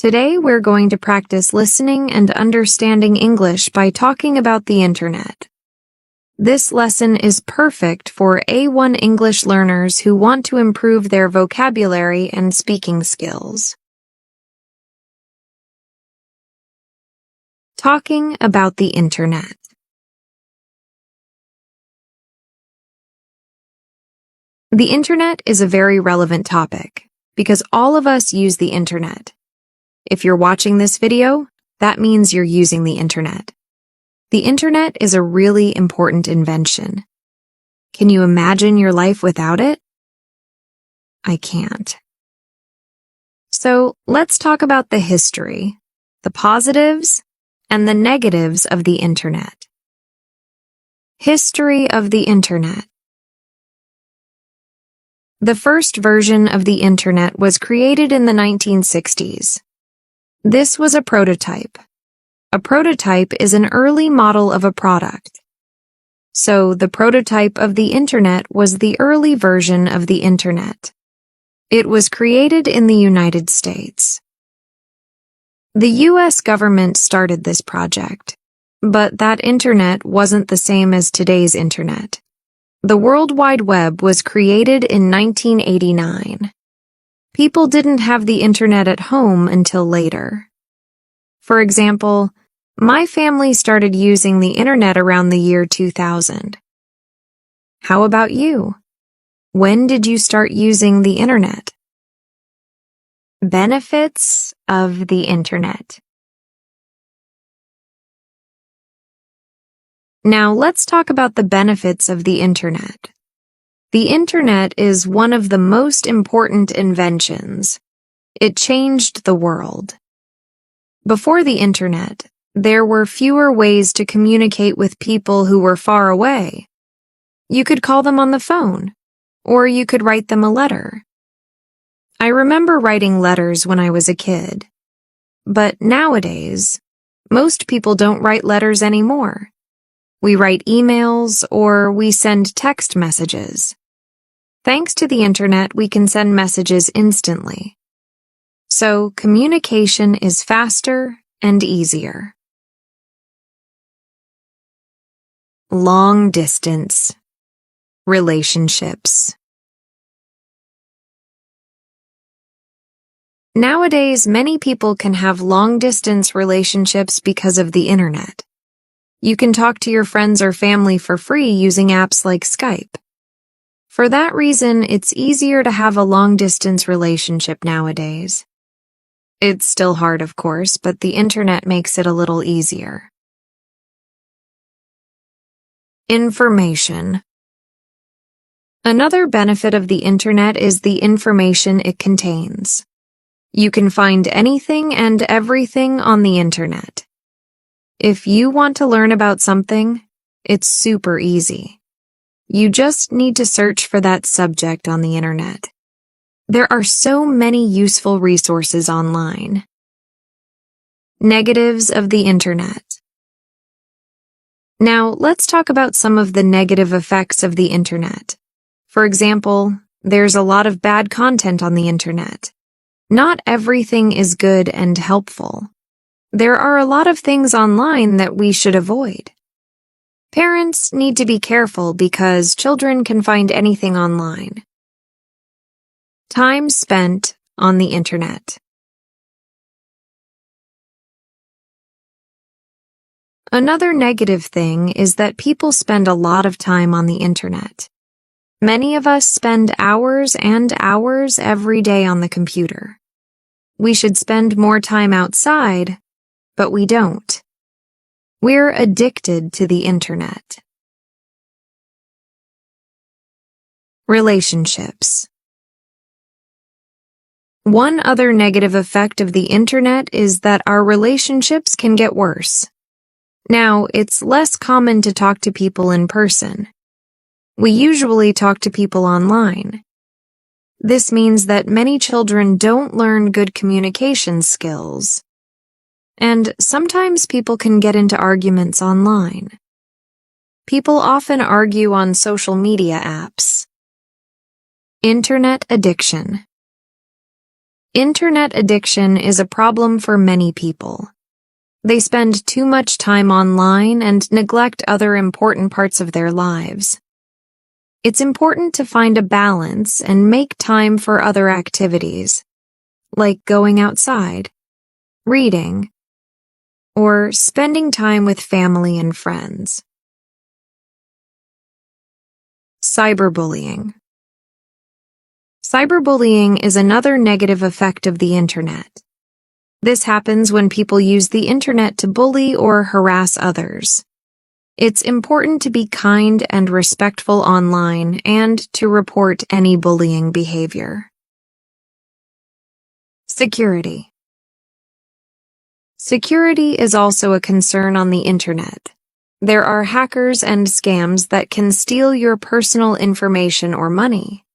Today we're going to practice listening and understanding English by talking about the Internet. This lesson is perfect for A1 English learners who want to improve their vocabulary and speaking skills. Talking about the Internet. The Internet is a very relevant topic because all of us use the Internet. If you're watching this video, that means you're using the Internet. The Internet is a really important invention. Can you imagine your life without it? I can't. So let's talk about the history, the positives, and the negatives of the Internet. History of the Internet. The first version of the Internet was created in the 1960s. This was a prototype. A prototype is an early model of a product. So the prototype of the Internet was the early version of the Internet. It was created in the United States. The U.S. government started this project, but that Internet wasn't the same as today's Internet. The World Wide Web was created in 1989. People didn't have the Internet at home until later. For example, my family started using the Internet around the year 2000. How about you? When did you start using the Internet? Benefits of the Internet. Now let's talk about the benefits of the Internet. The Internet is one of the most important inventions. It changed the world. Before the Internet, there were fewer ways to communicate with people who were far away. You could call them on the phone, or you could write them a letter. I remember writing letters when I was a kid. But nowadays, most people don't write letters anymore. We write emails or we send text messages. Thanks to the Internet, we can send messages instantly. So communication is faster and easier. Long distance relationships. Nowadays, many people can have long-distance relationships because of the Internet. You can talk to your friends or family for free using apps like Skype. For that reason, it's easier to have a long-distance relationship nowadays. It's still hard, of course, but the Internet makes it a little easier. Information. Another benefit of the Internet is the information it contains. You can find anything and everything on the Internet. If you want to learn about something, it's super easy. You just need to search for that subject on the Internet. There are so many useful resources online. Negatives of the Internet. Now, let's talk about some of the negative effects of the Internet. For example, there's a lot of bad content on the Internet. Not everything is good and helpful. There are a lot of things online that we should avoid. Parents need to be careful because children can find anything online. Time spent on the Internet. Another negative thing is that people spend a lot of time on the Internet. Many of us spend hours and hours every day on the computer. We should spend more time outside, but we don't. We're addicted to the Internet. Relationships. One other negative effect of the Internet is that our relationships can get worse. Now, it's less common to talk to people in person. We usually talk to people online. This means that many children don't learn good communication skills. And sometimes people can get into arguments online. People often argue on social media apps. Internet addiction. Internet addiction is a problem for many people. They spend too much time online and neglect other important parts of their lives. It's important to find a balance and make time for other activities, like going outside, reading, or spending time with family and friends. Cyberbullying. Cyberbullying is another negative effect of the internet. This happens when people use the internet to bully or harass others. It's important to be kind and respectful online and to report any bullying behavior. Security. Security is also a concern on the internet. There are hackers and scams that can steal your personal information or money.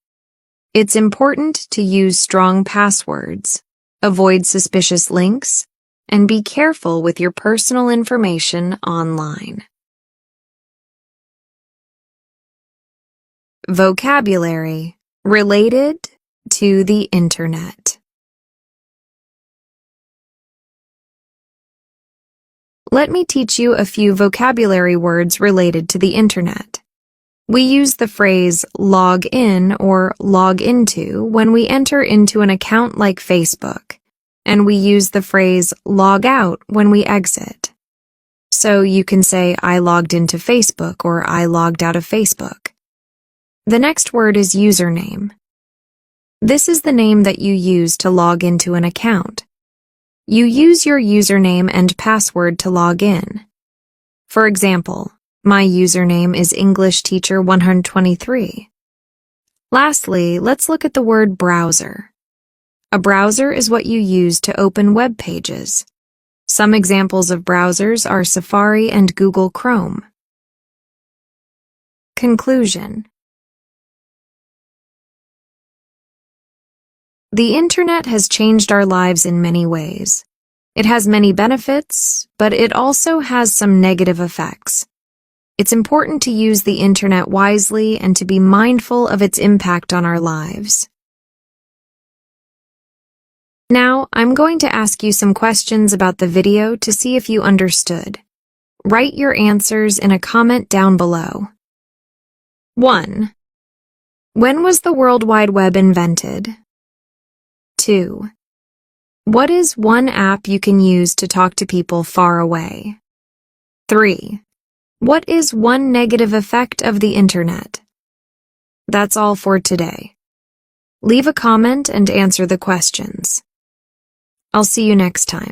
It's important to use strong passwords, avoid suspicious links, and be careful with your personal information online. Vocabulary related to the internet. Let me teach you a few vocabulary words related to the internet. We use the phrase log in or log into when we enter into an account like Facebook, and we use the phrase log out when we exit. So you can say I logged into Facebook or I logged out of Facebook. The next word is username. This is the name that you use to log into an account. You use your username and password to log in. For example, my username is EnglishTeacher123. Lastly, let's look at the word browser. A browser is what you use to open web pages. Some examples of browsers are Safari and Google Chrome. Conclusion. The internet has changed our lives in many ways. It has many benefits, but it also has some negative effects. It's important to use the internet wisely and to be mindful of its impact on our lives. Now, I'm going to ask you some questions about the video to see if you understood. Write your answers in a comment down below. 1. When was the World Wide Web invented? 2. What is one app you can use to talk to people far away? 3. What is one negative effect of the internet? That's all for today. Leave a comment and answer the questions. I'll see you next time.